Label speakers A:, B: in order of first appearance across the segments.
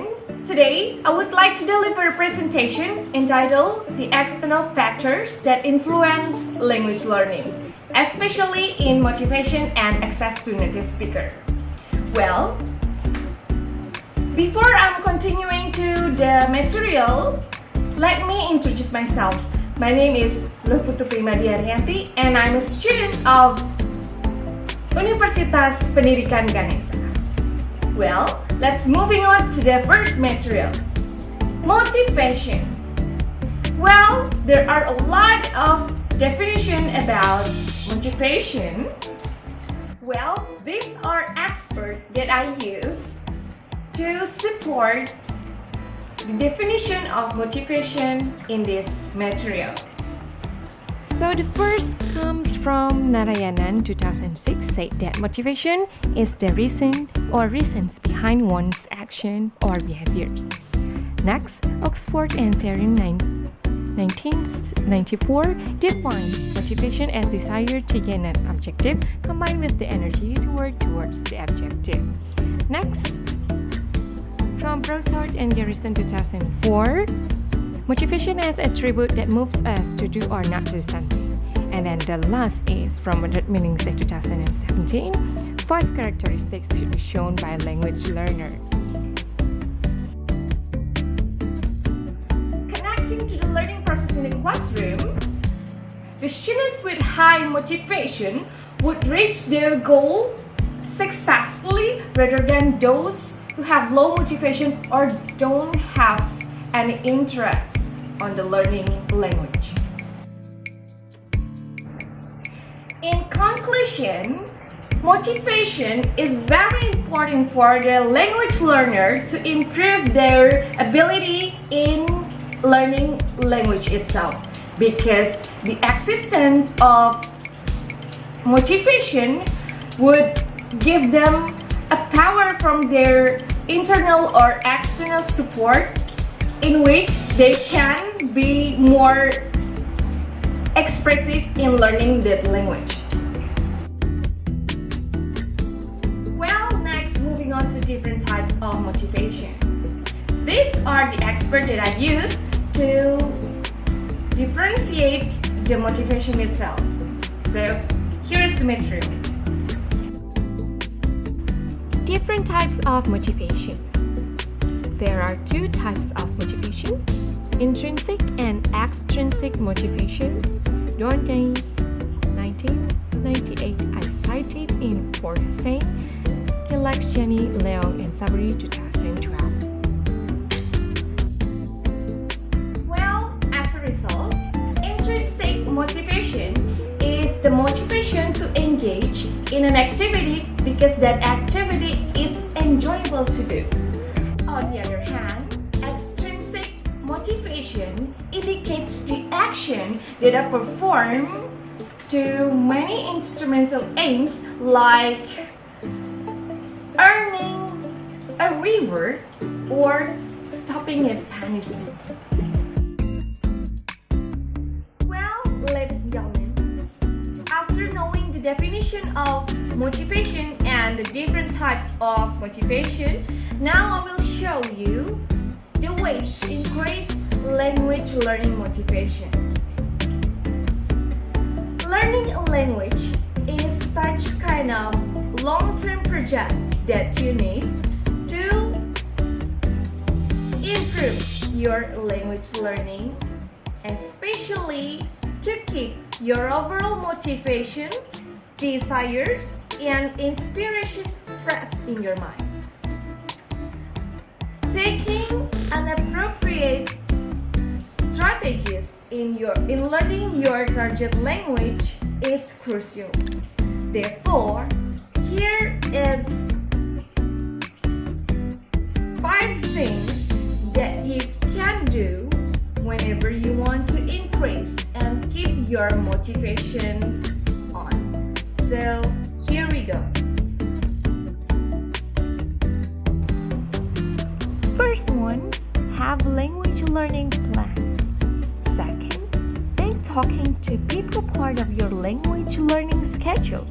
A: everyone. Today, I would like to deliver a presentation entitled The External Factors That Influence Language Learning, especially in motivation and access to native speaker. Well, before I'm continuing to the material, let me introduce myself. My name is Luh Putu Primadi Ariyanti and I'm a student of Universitas Pendidikan Ganesha. Well, let's moving on to the first material. Motivation. Well, there are a lot of definitions about motivation. Well, these are experts that I use to support the definition of motivation in this material.
B: So the first comes from Narayanan 2006 said that motivation is the reason or reasons behind one's action or behaviors. Next, Oxford and Serin 1994 define motivation as desire to gain an objective combined with the energy to work towards the objective. Next, from Broussard and Garrison 2004, motivation as attribute that moves us to do or not do something. And then the last is from Modern Meanings 2017, 5 characteristics should be shown by language learners.
A: Connecting to the learning process in the classroom, the students with high motivation would reach their goal successfully rather than those who have low motivation or don't have any interest on the learning language. In conclusion, motivation is very important for the language learner to improve their ability in learning language itself, because the existence of motivation would give them a power from their internal or external support in which they can be more expressive in learning that language. Well, next, moving on to different types of motivation. These are the experts that I use to differentiate the motivation itself. So, here is the material.
B: Different types of motivation. There are 2 types of motivation, intrinsic and extrinsic motivation. Dornay, 1998, I cited in Fort Hussein, Kilakshani, Leong, and Sabri, 2012.
A: Well, as a result, intrinsic motivation is the motivation to engage in an activity because that activity is enjoyable to do. On the other hand, extrinsic motivation indicates the action that are performed to many instrumental aims like earning a reward or stopping a punishment. Well, ladies and gentlemen, after knowing the definition of motivation and the different types of motivation, now I will show you the ways to increase language learning motivation. Learning a language is such kind of long-term project that you need to improve your language learning, especially to keep your overall motivation, desires, and inspiration fresh in your mind. Taking an appropriate strategies in learning your target language is crucial. Therefore, here is 5 things that you can do whenever you want to increase and keep your motivations on. So, here we go.
B: First one, have language learning plan. Second, make talking to people part of your language learning schedule.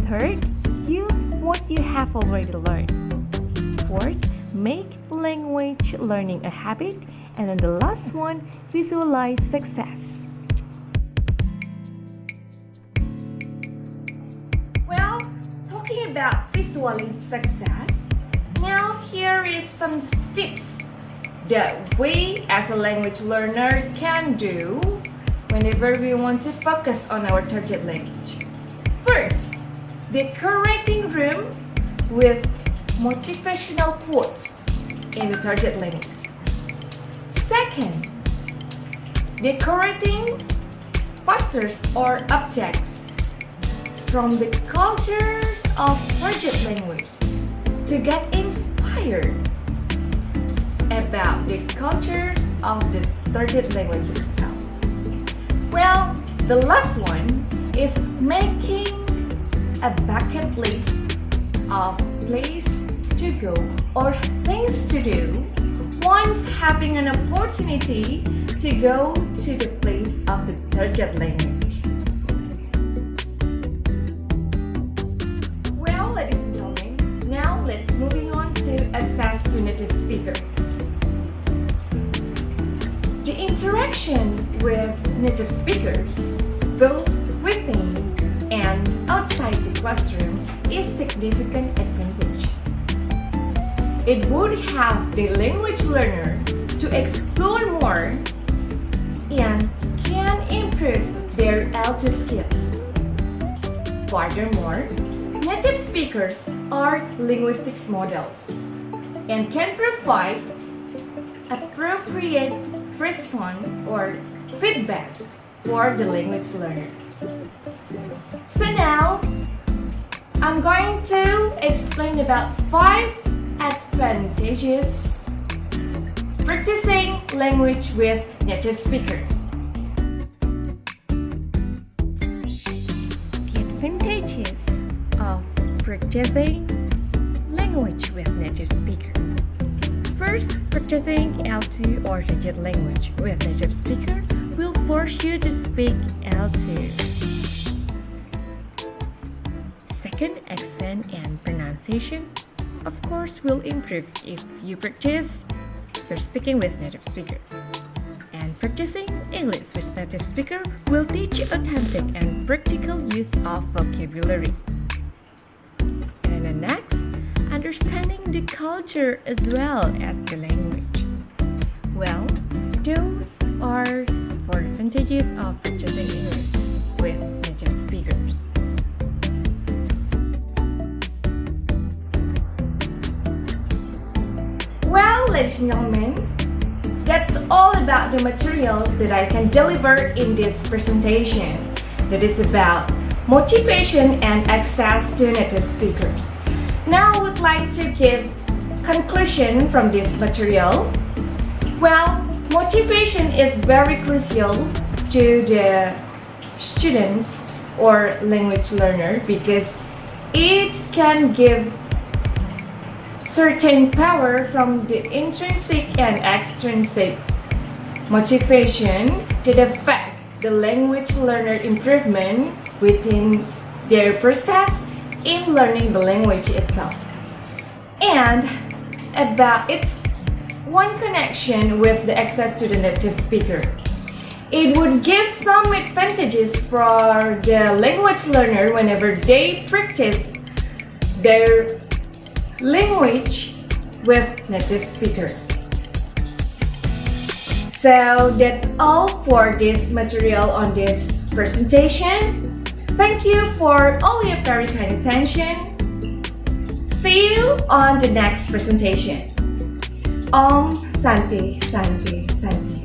B: Third, use what you have already learned. Fourth, make language learning a habit. And then the last one, visualize success.
A: Well, talking about visualizing success, now here is some tips that we as a language learner can do whenever we want to focus on our target language. First, decorating room with motivational quotes in the target language. Second, decorating posters or objects from the cultures of target language to get inspired about the cultures of the target language itself. Well, the last one is making a bucket list of places to go or things to do once having an opportunity to go to the place of the target language. Well, ladies and gentlemen, now let's moving on to access to native speakers. The interaction with native speakers, both within and outside the classroom, is significant advantage. It would have the language learner to explore more and can improve their L2 skills. Furthermore, native speakers are linguistics models and can provide appropriate response or feedback for the language learner. So now, I'm going to explain about 5 advantages practicing language with native speakers.
B: The advantages of practicing language with native speakers. First, practicing L2 or target language with native speaker will force you to speak L2. Second, accent and pronunciation, of course, will improve if you practice your speaking with native speaker. And practicing English with native speaker will teach you authentic and practical use of vocabulary. And the next, understanding the culture as well as the language. Well, those are 4 advantages of practicing English with native speakers.
A: Well, ladies and gentlemen, that's all about the materials that I can deliver in this presentation. That is about motivation and access to native speakers. Now I would like to give conclusion from this material. Well, motivation is very crucial to the students or language learner because it can give certain power from the intrinsic and extrinsic motivation to affect the language learner improvement within their process in learning the language itself. And about its one connection with the access to the native speaker. It would give some advantages for the language learner whenever they practice their language with native speakers. So that's all for this material on this presentation. Thank you for all your very kind attention. See you on the next presentation. Om Santi Santi Santi.